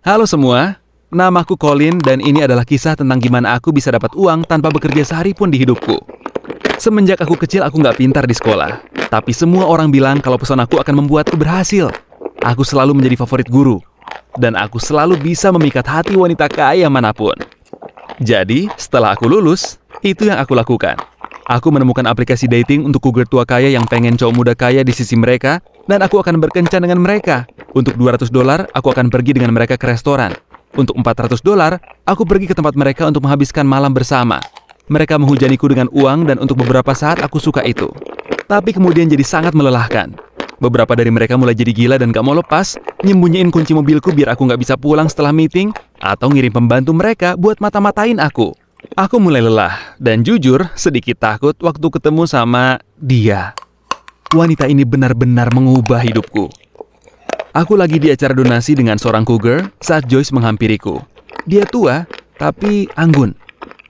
Halo semua, namaku Colin dan ini adalah kisah tentang gimana aku bisa dapat uang tanpa bekerja sehari pun di hidupku. Semenjak aku kecil aku nggak pintar di sekolah, tapi semua orang bilang kalau pesonaku akan membuatku berhasil. Aku selalu menjadi favorit guru, dan aku selalu bisa memikat hati wanita kaya manapun. Jadi, setelah aku lulus, itu yang aku lakukan. Aku menemukan aplikasi dating untuk cougar tua kaya yang pengen cowok muda kaya di sisi mereka, dan aku akan berkencan dengan mereka. Untuk $200, aku akan pergi dengan mereka ke restoran. Untuk $400, aku pergi ke tempat mereka untuk menghabiskan malam bersama. Mereka menghujaniku dengan uang dan untuk beberapa saat aku suka itu. Tapi kemudian jadi sangat melelahkan. Beberapa dari mereka mulai jadi gila dan gak mau lepas, nyembunyiin kunci mobilku biar aku gak bisa pulang setelah meeting, atau ngirim pembantu mereka buat mata-matain aku. Aku mulai lelah, dan jujur sedikit takut waktu ketemu sama dia. Wanita ini benar-benar mengubah hidupku. Aku lagi di acara donasi dengan seorang cougar saat Joyce menghampiriku. Dia tua, tapi anggun.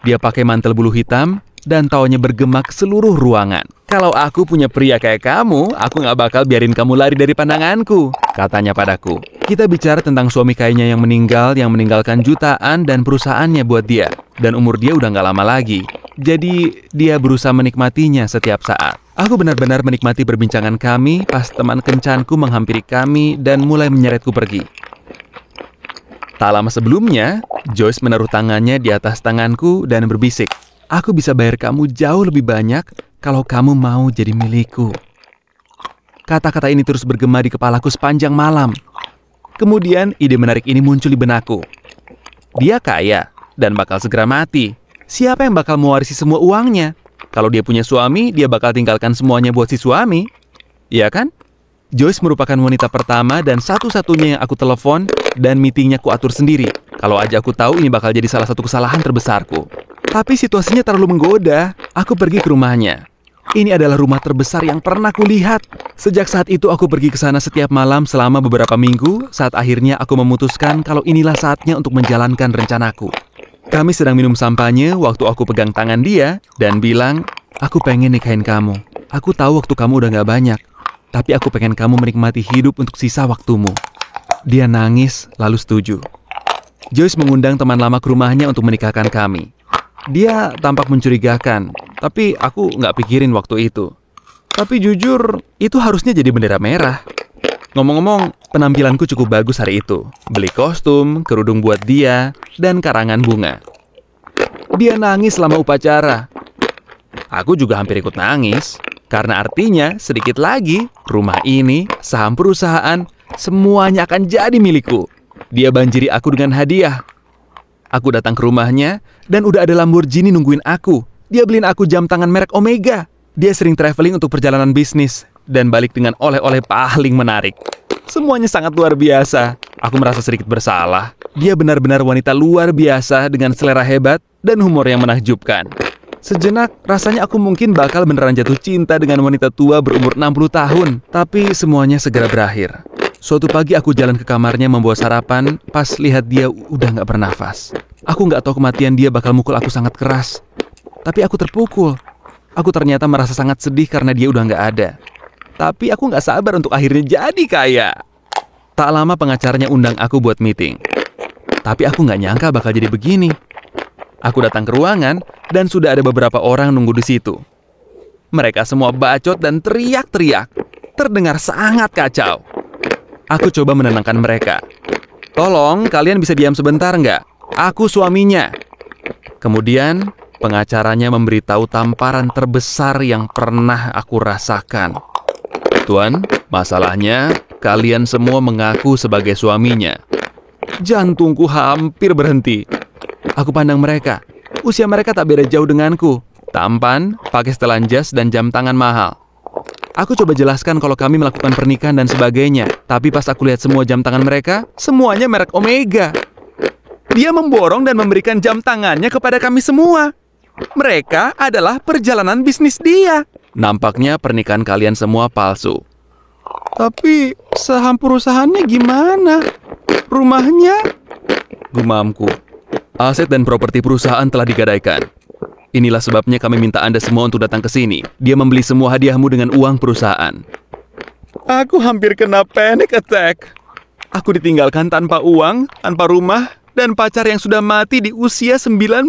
Dia pakai mantel bulu hitam, dan tawanya bergema ke seluruh ruangan. Kalau aku punya pria kayak kamu, aku gak bakal biarin kamu lari dari pandanganku, katanya padaku. Kita bicara tentang suami kayaknya yang meninggalkan jutaan dan perusahaannya buat dia. Dan umur dia udah gak lama lagi. Jadi, dia berusaha menikmatinya setiap saat. Aku benar-benar menikmati perbincangan kami pas teman kencanku menghampiri kami dan mulai menyeretku pergi. Tak lama sebelumnya, Joyce menaruh tangannya di atas tanganku dan berbisik, "Aku bisa bayar kamu jauh lebih banyak kalau kamu mau jadi milikku." Kata-kata ini terus bergema di kepalaku sepanjang malam. Kemudian ide menarik ini muncul di benakku. Dia kaya dan bakal segera mati. Siapa yang bakal mewarisi semua uangnya? Kalau dia punya suami, dia bakal tinggalkan semuanya buat si suami. Iya kan? Joyce merupakan wanita pertama dan satu-satunya yang aku telepon dan meetingnya ku atur sendiri. Kalau aja aku tahu ini bakal jadi salah satu kesalahan terbesarku. Tapi situasinya terlalu menggoda. Aku pergi ke rumahnya. Ini adalah rumah terbesar yang pernah kulihat. Sejak saat itu aku pergi ke sana setiap malam selama beberapa minggu, saat akhirnya aku memutuskan kalau inilah saatnya untuk menjalankan rencanaku. Kami sedang minum sampanye waktu aku pegang tangan dia dan bilang, "Aku pengen nikahin kamu. Aku tahu waktu kamu udah gak banyak, tapi aku pengen kamu menikmati hidup untuk sisa waktumu." Dia nangis lalu setuju. Joyce mengundang teman lama ke rumahnya untuk menikahkan kami. Dia tampak mencurigakan, tapi aku nggak pikirin waktu itu. Tapi jujur, itu harusnya jadi bendera merah. Ngomong-ngomong, penampilanku cukup bagus hari itu. Beli kostum, kerudung buat dia, dan karangan bunga. Dia nangis selama upacara. Aku juga hampir ikut nangis, karena artinya sedikit lagi, rumah ini, saham perusahaan, semuanya akan jadi milikku. Dia banjiri aku dengan hadiah. Aku datang ke rumahnya, dan udah ada Lamborghini nungguin aku. Dia beliin aku jam tangan merek Omega. Dia sering traveling untuk perjalanan bisnis, dan balik dengan oleh-oleh paling menarik. Semuanya sangat luar biasa. Aku merasa sedikit bersalah. Dia benar-benar wanita luar biasa dengan selera hebat dan humor yang menakjubkan. Sejenak, rasanya aku mungkin bakal beneran jatuh cinta dengan wanita tua berumur 60 tahun. Tapi semuanya segera berakhir. Suatu pagi aku jalan ke kamarnya membawa sarapan, pas lihat dia udah gak bernafas. Aku gak tahu kematian dia bakal mukul aku sangat keras. Tapi aku terpukul. Aku ternyata merasa sangat sedih karena dia udah gak ada. Tapi aku gak sabar untuk akhirnya jadi kaya. Tak lama pengacaranya undang aku buat meeting. Tapi aku gak nyangka bakal jadi begini. Aku datang ke ruangan dan sudah ada beberapa orang nunggu di situ. Mereka semua bacot dan teriak-teriak. Terdengar sangat kacau. Aku coba menenangkan mereka. "Tolong, kalian bisa diam sebentar nggak? Aku suaminya." Kemudian, pengacaranya memberitahu tamparan terbesar yang pernah aku rasakan. "Tuan, masalahnya kalian semua mengaku sebagai suaminya." Jantungku hampir berhenti. Aku pandang mereka. Usia mereka tak beda jauh denganku. Tampan, pakai setelan jas dan jam tangan mahal. Aku coba jelaskan kalau kami melakukan pernikahan dan sebagainya. Tapi pas aku lihat semua jam tangan mereka, semuanya merek Omega. Dia memborong dan memberikan jam tangannya kepada kami semua. Mereka adalah perjalanan bisnis dia. Nampaknya pernikahan kalian semua palsu. Tapi saham perusahaannya gimana? Rumahnya? Gumamku. Aset dan properti perusahaan telah digadaikan. Inilah sebabnya kami minta Anda semua untuk datang ke sini. Dia membeli semua hadiahmu dengan uang perusahaan. Aku hampir kena panic attack. Aku ditinggalkan tanpa uang, tanpa rumah, dan pacar yang sudah mati di usia 19.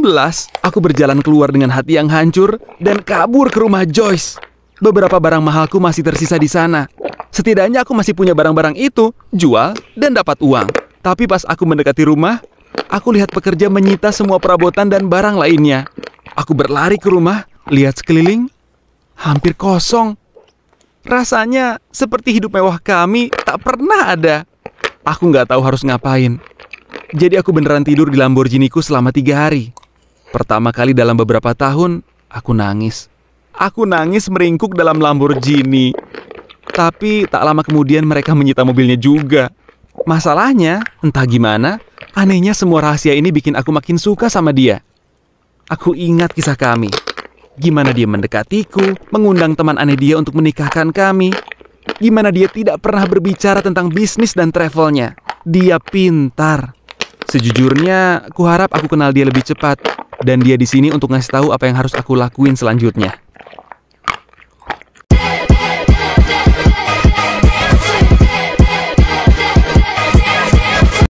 Aku berjalan keluar dengan hati yang hancur dan kabur ke rumah Joyce. Beberapa barang mahalku masih tersisa di sana. Setidaknya aku masih punya barang-barang itu, jual, dan dapat uang. Tapi pas aku mendekati rumah, aku lihat pekerja menyita semua perabotan dan barang lainnya. Aku berlari ke rumah, lihat sekeliling, hampir kosong. Rasanya seperti hidup mewah kami tak pernah ada. Aku nggak tahu harus ngapain. Jadi aku beneran tidur di Lamborghini-ku selama 3 hari. Pertama kali dalam beberapa tahun, aku nangis. Aku nangis meringkuk dalam Lamborghini. Tapi tak lama kemudian mereka menyita mobilnya juga. Masalahnya, entah gimana, anehnya semua rahasia ini bikin aku makin suka sama dia. Aku ingat kisah kami. Gimana dia mendekatiku, mengundang teman aneh dia untuk menikahkan kami. Gimana dia tidak pernah berbicara tentang bisnis dan travelnya. Dia pintar. Sejujurnya, kuharap aku kenal dia lebih cepat. Dan dia di sini untuk ngasih tahu apa yang harus aku lakuin selanjutnya.